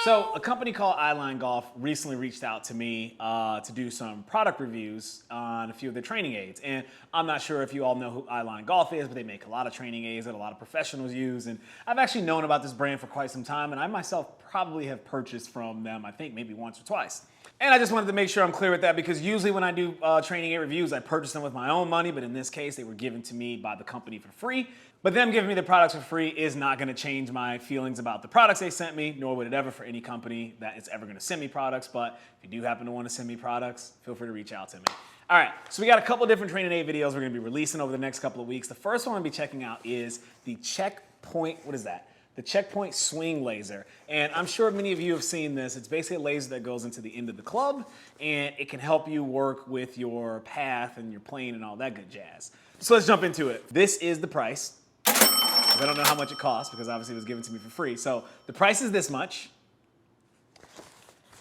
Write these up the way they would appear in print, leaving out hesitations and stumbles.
So a company called Eyeline Golf recently reached out to me to do some product reviews on a few of their training aids. And I'm not sure if you all know who Eyeline Golf is, but they make a lot of training aids that a lot of professionals use. And I've actually known about this brand for quite some time, and I myself probably have purchased from them, I think maybe once or twice. And I just wanted to make sure I'm clear with that, because usually when I do training aid reviews, I purchase them with my own money, but in this case, they were given to me by the company for free. But them giving me the products for free is not gonna change my feelings about the products they sent me, nor would it ever for any company that is ever gonna send me products. But if you do happen to wanna send me products, feel free to reach out to me. All right, so we got a couple different training aid videos we're gonna be releasing over the next couple of weeks. The first one I'm gonna be checking out is the Checkpoint, what is that? The Checkpoint Swing Laser. And I'm sure many of you have seen this. It's basically a laser that goes into the end of the club, and it can help you work with your path and your plane and all that good jazz. So let's jump into it. This is the price. I don't know how much it costs, because obviously it was given to me for free. So the price is this much.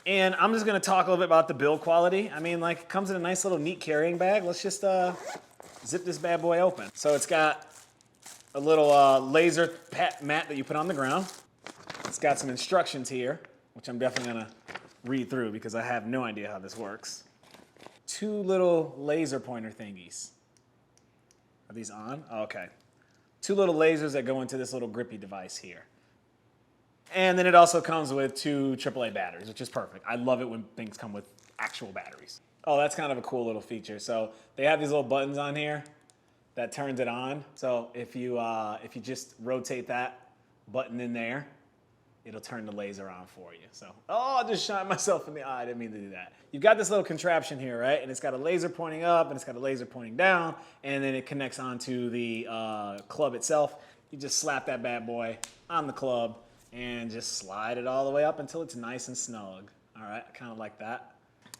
And I'm just gonna talk a little bit about the build quality. I mean, like, it comes in a nice little neat carrying bag. Let's just zip this bad boy open. So it's got a little laser mat that you put on the ground. It's got some instructions here, which I'm definitely gonna read through because I have no idea how this works. Two little laser pointer thingies. Are these on? Oh, okay. Two little lasers that go into this little grippy device here. And then it also comes with two AAA batteries, which is perfect. I love it when things come with actual batteries. Oh, that's kind of a cool little feature. So they have these little buttons on here that turns it on. So if you just rotate that button in there, it'll turn the laser on for you. So, oh, I just shot myself in the eye. I didn't mean to do that. You've got this little contraption here, right? And it's got a laser pointing up, and it's got a laser pointing down, and then it connects onto the club itself. You just slap that bad boy on the club and just slide it all the way up until it's nice and snug. All right, I kind of like that.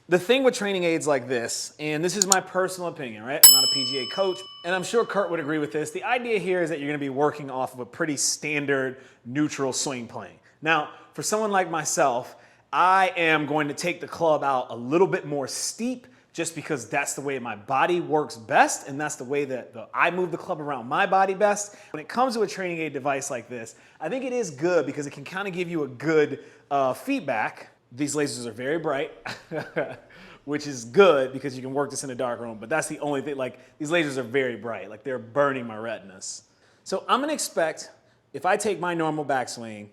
The thing with training aids like this, and this is my personal opinion, right? I'm not a PGA coach, and I'm sure Kurt would agree with this. The idea here is that you're gonna be working off of a pretty standard neutral swing plane. Now, for someone like myself, I am going to take the club out a little bit more steep, just because that's the way my body works best, and that's the way that I move the club around my body best. When it comes to a training aid device like this, I think it is good because it can kind of give you a good feedback. These lasers are very bright, which is good because you can work this in a dark room, but that's the only thing. Like, these lasers are very bright, like they're burning my retinas. So I'm gonna expect, if I take my normal backswing,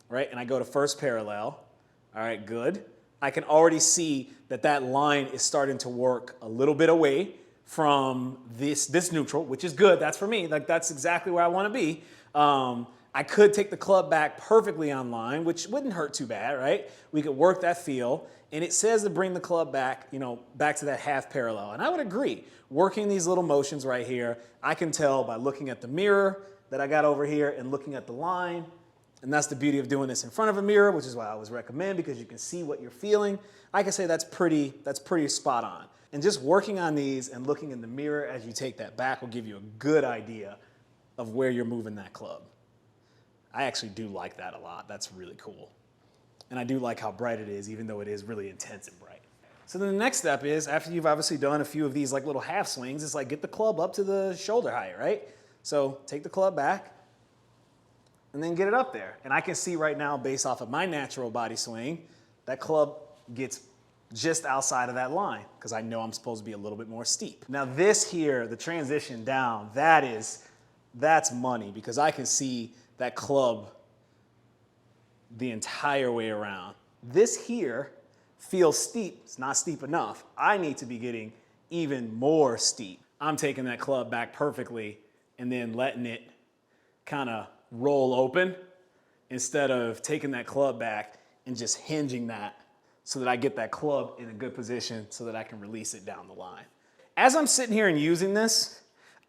right, and I go to first parallel, all right, good. I can already see that that line is starting to work a little bit away from this neutral, which is good. That's for me. Like, that's exactly where I want to be. I could take the club back perfectly on line, which wouldn't hurt too bad, right? We could work that feel, and it says to bring the club back, you know, back to that half parallel. And I would agree. Working these little motions right here, I can tell by looking at the mirror that I got over here and looking at the line. And that's the beauty of doing this in front of a mirror, which is why I always recommend, because you can see what you're feeling. I can say that's pretty spot on. And just working on these and looking in the mirror as you take that back will give you a good idea of where you're moving that club. I actually do like that a lot. That's really cool. And I do like how bright it is, even though it is really intense and bright. So then the next step is, after you've obviously done a few of these like little half swings, it's like get the club up to the shoulder height, right? So take the club back, and then get it up there. And I can see right now, based off of my natural body swing, that club gets just outside of that line, because I know I'm supposed to be a little bit more steep. Now this here, the transition down, that's money, because I can see that club the entire way around. This here feels steep. It's not steep enough. I need to be getting even more steep. I'm taking that club back perfectly and then letting it kind of roll open instead of taking that club back and just hinging that so that I get that club in a good position so that I can release it down the line. As I'm sitting here and using this,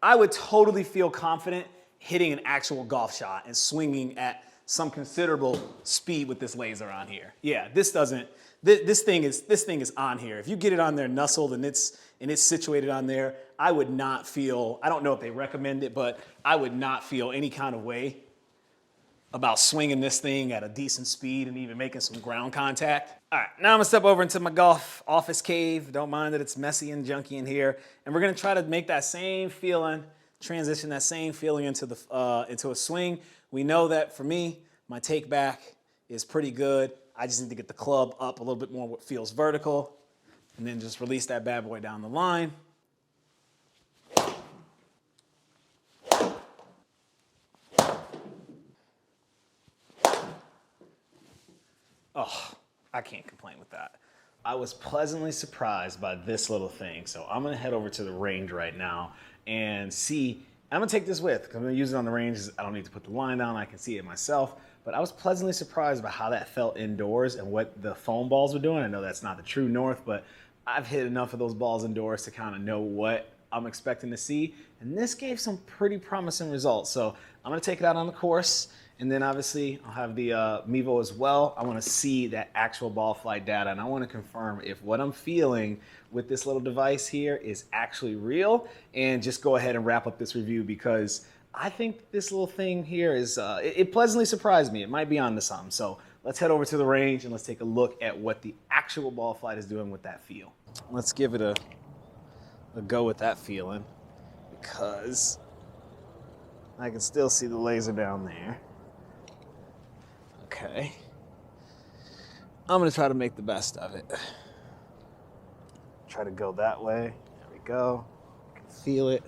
I would totally feel confident hitting an actual golf shot and swinging at some considerable speed with this laser on here. Yeah, this thing is on here. If you get it on there nuzzled and it's situated on there, I would not feel, I don't know if they recommend it, but I would not feel any kind of way about swinging this thing at a decent speed and even making some ground contact. All right, now I'm gonna step over into my golf office cave. Don't mind that it's messy and junky in here. And we're gonna try to make that same feeling, transition that same feeling into a swing. We know that for me, my take back is pretty good. I just need to get the club up a little bit more what feels vertical, and then just release that bad boy down the line. Oh, I can't complain with that. I was pleasantly surprised by this little thing. So I'm gonna head over to the range right now and see. I'm gonna take this with, because I'm gonna use it on the range. I don't need to put the line down, I can see it myself. But I was pleasantly surprised by how that felt indoors and what the foam balls were doing. I know that's not the true north, but I've hit enough of those balls indoors to kind of know what I'm expecting to see. And this gave some pretty promising results. So I'm gonna take it out on the course. And then obviously I'll have the Mevo as well. I want to see that actual ball flight data, and I want to confirm if what I'm feeling with this little device here is actually real, and just go ahead and wrap up this review, because I think this little thing here is, it pleasantly surprised me. It might be onto something. So let's head over to the range and let's take a look at what the actual ball flight is doing with that feel. Let's give it a go with that feeling, because I can still see the laser down there. Okay, I'm gonna try to make the best of it. Try to go that way. There we go. I can feel it.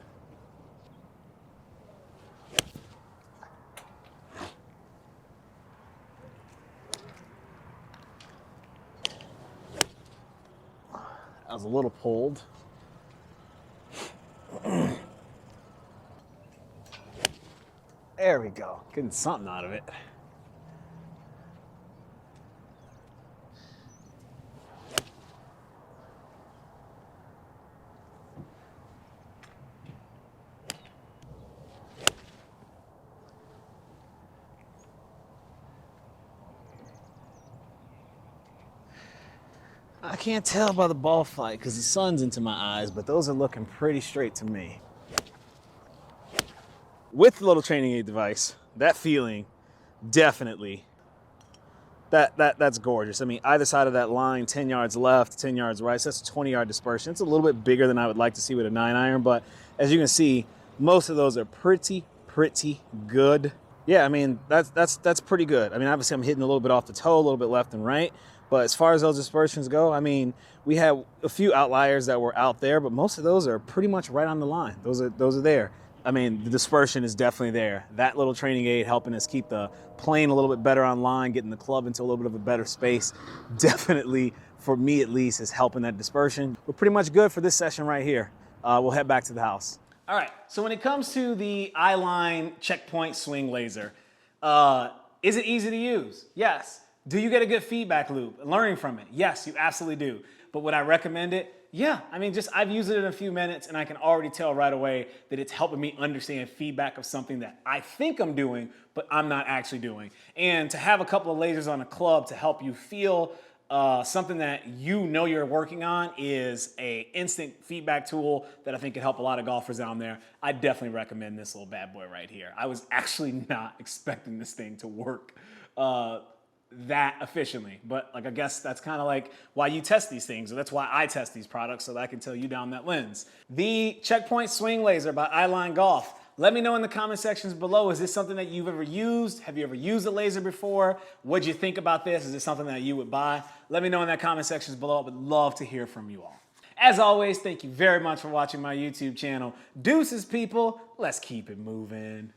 I was a little pulled. There we go. Getting something out of it. I can't tell by the ball flight because the sun's into my eyes, but those are looking pretty straight to me. With the little training aid device, that feeling, definitely, that's gorgeous. I mean, either side of that line, 10 yards left, 10 yards right, so that's a 20-yard dispersion. It's a little bit bigger than I would like to see with a 9-iron, but as you can see, most of those are pretty good. Yeah, I mean, that's pretty good. I mean, obviously I'm hitting a little bit off the toe, a little bit left and right, but as far as those dispersions go, I mean, we have a few outliers that were out there, but most of those are pretty much right on the line. Those are there. I mean, the dispersion is definitely there. That little training aid helping us keep the plane a little bit better on line, getting the club into a little bit of a better space, definitely, for me at least, is helping that dispersion. We're pretty much good for this session right here. We'll head back to the house. All right, so when it comes to the Eyeline checkpoint swing laser, is it easy to use? Yes. Do you get a good feedback loop learning from it? Yes, you absolutely do. But would I recommend it? Yeah, I mean, I've used it in a few minutes and I can already tell right away that it's helping me understand feedback of something that I think I'm doing, but I'm not actually doing. And to have a couple of lasers on a club to help you feel something that you know you're working on is an instant feedback tool that I think can help a lot of golfers out there. I definitely recommend this little bad boy right here. I was actually not expecting this thing to work that efficiently, but like, I guess that's kind of like why you test these things, or that's why I test these products, so that I can tell you down that lens. The Checkpoint Swing Laser by Eyeline Golf. Let me know in the comment sections below, is this something that you've ever used? Have you ever used a laser before? What'd you think about this? Is this something that you would buy? Let me know in the comment sections below. I would love to hear from you all. As always, thank you very much for watching my YouTube channel. Deuces, people. Let's keep it moving.